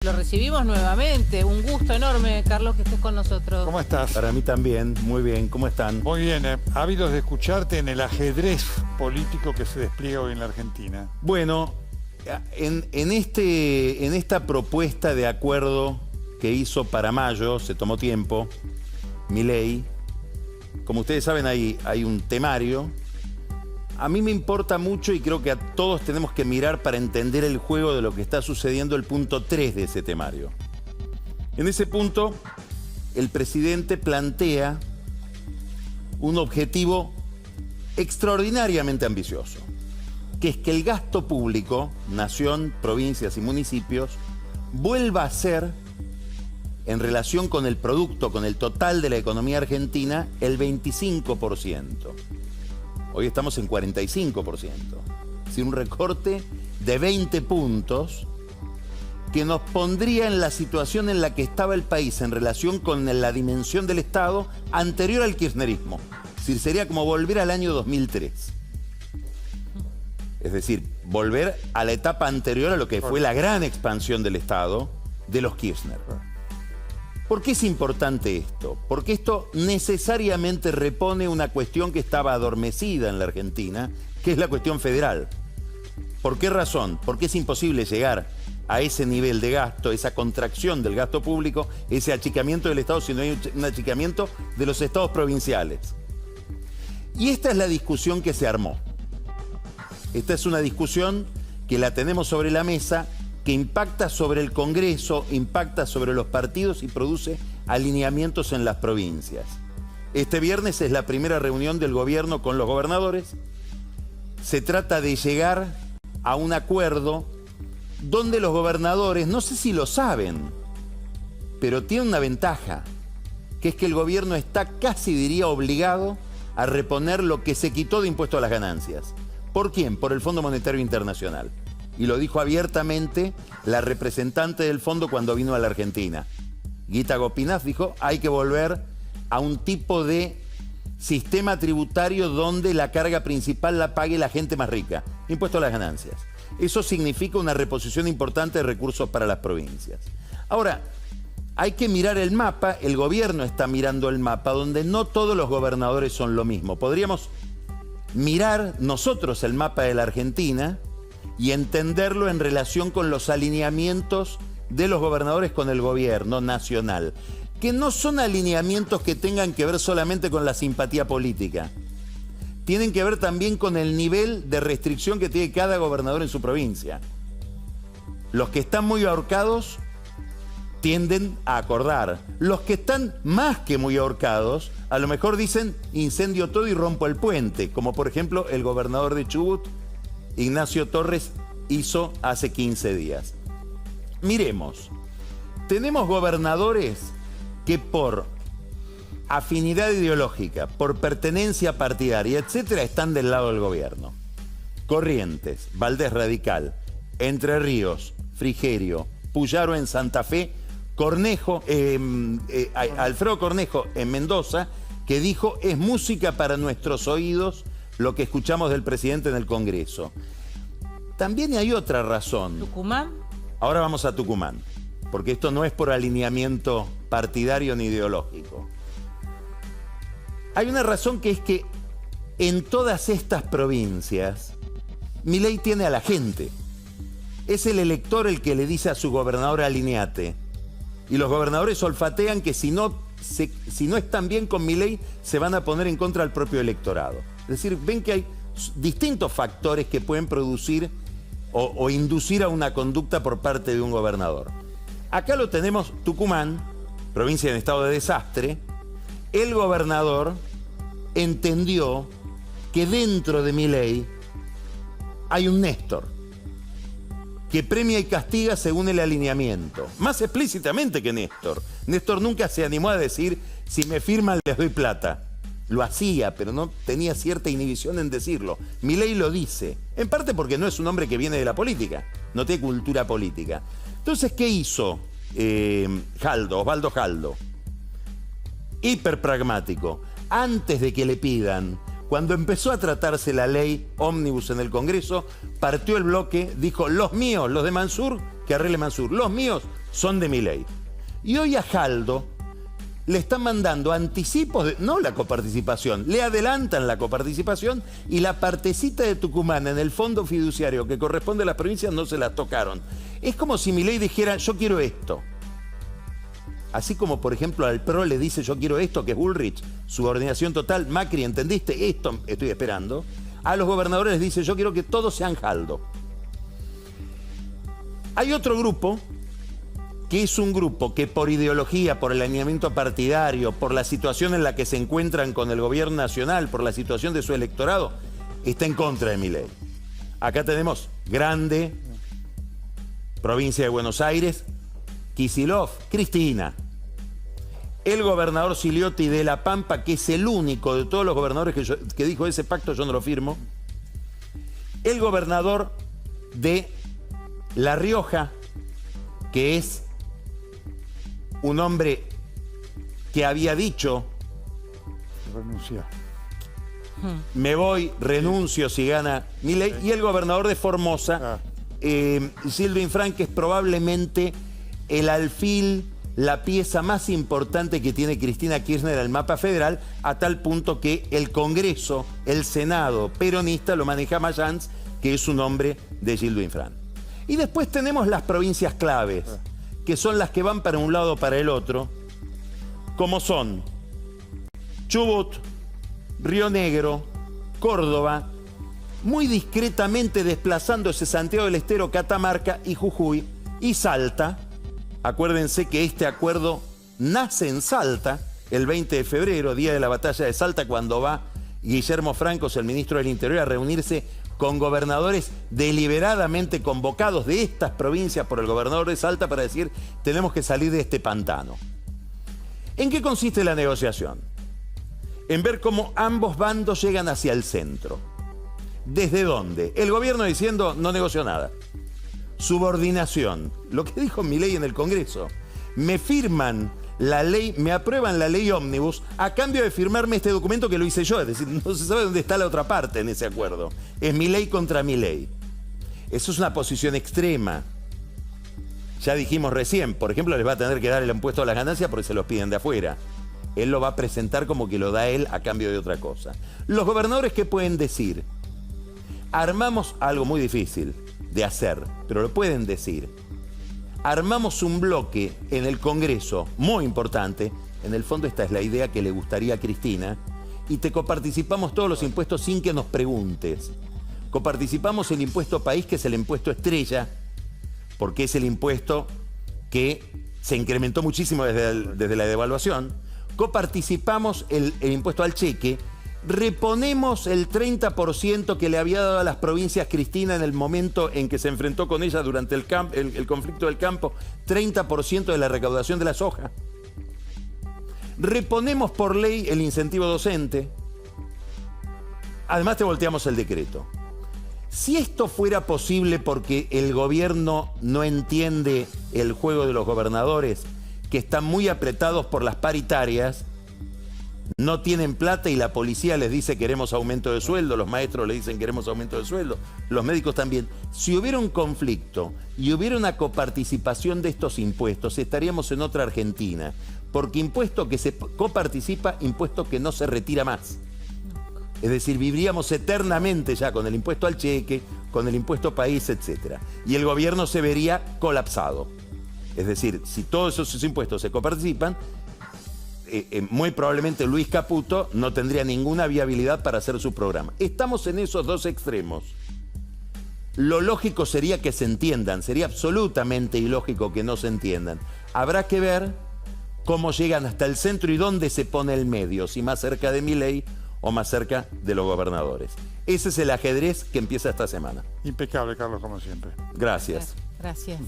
Lo recibimos nuevamente. Un gusto enorme, Carlos, que estés con nosotros. ¿Cómo estás? Para mí también, muy bien. ¿Cómo están? Muy bien, ávidos de escucharte en el ajedrez político que se despliega hoy en la Argentina. Bueno, en esta propuesta de acuerdo que hizo para mayo, se tomó tiempo, Milei, como ustedes saben, hay un temario. A mí me importa mucho y creo que a todos tenemos que mirar para entender el juego de lo que está sucediendo el punto 3 de ese temario. En ese punto, el presidente plantea un objetivo extraordinariamente ambicioso, que es que el gasto público, nación, provincias y municipios, vuelva a ser, en relación con el producto, con el total de la economía argentina, el 25%. Hoy estamos en 45%. Es decir, un recorte de 20 puntos que nos pondría en la situación en la que estaba el país en relación con la dimensión del Estado anterior al kirchnerismo. Es decir, sería como volver al año 2003. Es decir, volver a la etapa anterior a lo que fue la gran expansión del Estado de los Kirchner. ¿Por qué es importante esto? Porque esto necesariamente repone una cuestión que estaba adormecida en la Argentina, que es la cuestión federal. ¿Por qué razón? Porque es imposible llegar a ese nivel de gasto, esa contracción del gasto público, ese achicamiento del Estado, si no hay un achicamiento de los estados provinciales. Y esta es la discusión que se armó. Esta es una discusión que la tenemos sobre la mesa, que impacta sobre el Congreso, impacta sobre los partidos y produce alineamientos en las provincias. Este viernes es la primera reunión del gobierno con los gobernadores. Se trata de llegar a un acuerdo donde los gobernadores, no sé si lo saben, pero tienen una ventaja, que es que el gobierno está casi, diría, obligado a reponer lo que se quitó de impuesto a las ganancias. ¿Por quién? Por el Fondo Monetario Internacional. Y lo dijo abiertamente la representante del fondo cuando vino a la Argentina. Guita Gopinath dijo, hay que volver a un tipo de sistema tributario donde la carga principal la pague la gente más rica. Impuesto a las ganancias. Eso significa una reposición importante de recursos para las provincias. Ahora, hay que mirar el mapa, el gobierno está mirando el mapa, donde no todos los gobernadores son lo mismo. Podríamos mirar nosotros el mapa de la Argentina y entenderlo en relación con los alineamientos de los gobernadores con el gobierno nacional, que no son alineamientos que tengan que ver solamente con la simpatía política. Tienen que ver también con el nivel de restricción que tiene cada gobernador en su provincia. Los que están muy ahorcados tienden a acordar. Los que están más que muy ahorcados, a lo mejor dicen incendio todo y rompo el puente, como por ejemplo el gobernador de Chubut, Ignacio Torres, hizo hace 15 días. Miremos, tenemos gobernadores que por afinidad ideológica, por pertenencia partidaria, etcétera, están del lado del gobierno. Corrientes, Valdés Radical, Entre Ríos, Frigerio, Puyaro en Santa Fe, Cornejo, Alfredo Cornejo en Mendoza, que dijo, es música para nuestros oídos lo que escuchamos del presidente en el Congreso. También hay otra razón. ¿Tucumán? Ahora vamos a Tucumán, porque esto no es por alineamiento partidario ni ideológico. Hay una razón que es que en todas estas provincias, Milei tiene a la gente. Es el elector el que le dice a su gobernador alineate. Y los gobernadores olfatean que si no están bien con Milei, se van a poner en contra del propio electorado. Es decir, ven que hay distintos factores que pueden producir o inducir a una conducta por parte de un gobernador. Acá lo tenemos, Tucumán, provincia en estado de desastre. El gobernador entendió que dentro de Milei hay un Néstor, que premia y castiga según el alineamiento. Más explícitamente que Néstor. Néstor nunca se animó a decir, si me firman les doy plata. Lo hacía, pero no tenía cierta inhibición en decirlo. Milei lo dice, en parte porque no es un hombre que viene de la política, no tiene cultura política. Entonces, ¿qué hizo Osvaldo Jaldo? Hiperpragmático. Antes de que le pidan, cuando empezó a tratarse la ley ómnibus en el Congreso, partió el bloque, dijo, los míos, los de Mansur, que arregle Mansur. Los míos son de Milei. Y hoy a Jaldo le están mandando anticipos, no la coparticipación, le adelantan la coparticipación y la partecita de Tucumán en el fondo fiduciario que corresponde a las provincias no se la tocaron. Es como si Milei dijera, yo quiero esto. Así como, por ejemplo, al PRO le dice, yo quiero esto, que es Bullrich, subordinación total. Macri, ¿entendiste? Esto estoy esperando. A los gobernadores les dice, yo quiero que todos sean Jaldo. Hay otro grupo que es un grupo que por ideología, por el alineamiento partidario, por la situación en la que se encuentran con el gobierno nacional, por la situación de su electorado, está en contra de Milei. Acá tenemos Grande, provincia de Buenos Aires, Kicillof, Cristina. El gobernador Siliotti de La Pampa, que es el único de todos los gobernadores que dijo ese pacto, yo no lo firmo. El gobernador de La Rioja, que es un hombre que había dicho, Renuncia. me voy, renuncio si gana Milei, y el gobernador de Formosa, Sylvain Frank, que es probablemente el alfil, la pieza más importante que tiene Cristina Kirchner en el mapa federal, a tal punto que el Congreso, el Senado peronista lo maneja Mayans, que es un hombre de Sylvain Frank. Y después tenemos las provincias claves, que son las que van para un lado o para el otro, como son Chubut, Río Negro, Córdoba, muy discretamente desplazándose Santiago del Estero, Catamarca y Jujuy, y Salta. Acuérdense que este acuerdo nace en Salta el 20 de febrero, día de la batalla de Salta, cuando va Guillermo Francos, el ministro del Interior, a reunirse con gobernadores deliberadamente convocados de estas provincias por el gobernador de Salta para decir, tenemos que salir de este pantano. ¿En qué consiste la negociación? En ver cómo ambos bandos llegan hacia el centro. ¿Desde dónde? El gobierno diciendo, no negocio nada. Subordinación. Lo que dijo Milei en el Congreso. Me firman la ley, me aprueban la ley ómnibus a cambio de firmarme este documento que lo hice yo. Es decir, no se sabe dónde está la otra parte en ese acuerdo. Es Milei contra Milei. Eso es una posición extrema. Ya dijimos recién, por ejemplo, les va a tener que dar el impuesto a las ganancias porque se los piden de afuera. Él lo va a presentar como que lo da él a cambio de otra cosa. Los gobernadores, ¿qué pueden decir? Armamos algo muy difícil de hacer, pero lo pueden decir. Armamos un bloque en el Congreso muy importante. En el fondo esta es la idea que le gustaría a Cristina. Y te coparticipamos todos los impuestos sin que nos preguntes. Coparticipamos el impuesto país, que es el impuesto estrella, porque es el impuesto que se incrementó muchísimo desde la devaluación. Coparticipamos el impuesto al cheque. Reponemos el 30% que le había dado a las provincias Cristina en el momento en que se enfrentó con ella durante el conflicto del campo, 30% de la recaudación de la soja. Reponemos por ley el incentivo docente. Además te volteamos el decreto. Si esto fuera posible porque el gobierno no entiende el juego de los gobernadores, que están muy apretados por las paritarias, no tienen plata y la policía les dice queremos aumento de sueldo, los maestros les dicen queremos aumento de sueldo, los médicos también. Si hubiera un conflicto y hubiera una coparticipación de estos impuestos, estaríamos en otra Argentina, porque impuesto que se coparticipa, impuesto que no se retira más. Es decir, viviríamos eternamente ya con el impuesto al cheque, con el impuesto país, etc. Y el gobierno se vería colapsado. Es decir, si todos esos impuestos se coparticipan, muy probablemente Luis Caputo no tendría ninguna viabilidad para hacer su programa. Estamos en esos dos extremos. Lo lógico sería que se entiendan, sería absolutamente ilógico que no se entiendan. Habrá que ver cómo llegan hasta el centro y dónde se pone el medio, si más cerca de Milei o más cerca de los gobernadores. Ese es el ajedrez que empieza esta semana. Impecable, Carlos, como siempre. Gracias. Gracias.